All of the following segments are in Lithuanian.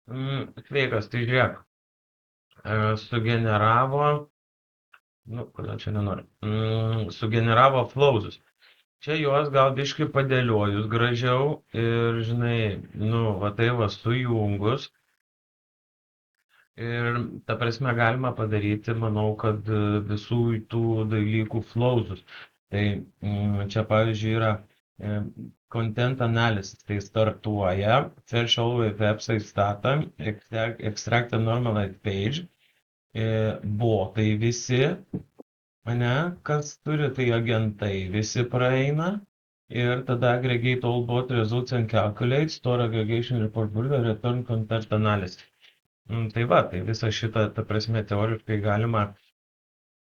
Sveikas, tai žiūrėk, sugeneravo, nu, kodėl čia nenoriu, sugeneravo flowsus. Čia juos gal biškai padėliojus gražiau ir, žinai, nu, va tai va sujungus. Ir ta prasme galima padaryti, manau, kad visų tų dalykų flowsus. Tai čia pavyzdžiui yra content analysis, tai startuoja, threshold with website data, extract a normalized page, botai visi, ane, kas turi, tai agentai visi praeina. Ir tada aggregate all bot results and calculate, store aggregation report builder, return content analysis. Tai va, tai visą šitą, ta prasme, teoriškai galima,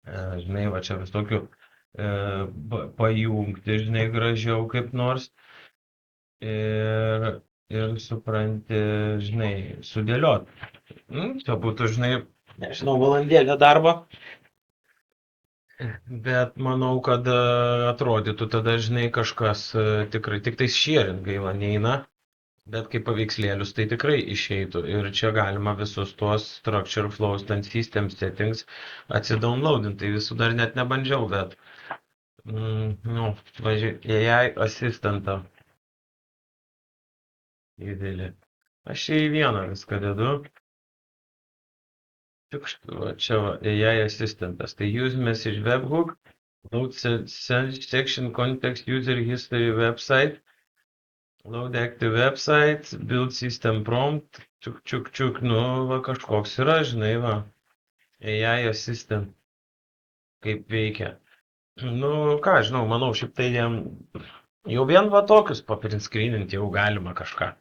žinai, va čia visokių pajungti, žinai, gražiau kaip nors ir supranti, žinai, sudėliot. Čia būtų, žinai, nežinau, valandėlė darbo, bet manau, kad atrodytų tada, žinai, kažkas tikrai, tik tai šierint gaila neina. Bet kaip paveikslėlius tai tikrai išeitų. Ir čia galima visus tuos structure flows, ten system settings atsidownloadinti. Tai visų dar net nebandžiau, bet, nu, važiuoju, AI assistantą įdėlį. Aš čia į vieną viską dedu. Va, čia va, AI assistantas. Tai use message webhook, load section context user history website. Load active website, build system prompt, čiuk, nu, va kažkoks yra, žinai, va, AI assistant, kaip veikia. Nu, ką, žinau, manau, šiaip tai jau vien va tokius paprint screenint jau galima kažką.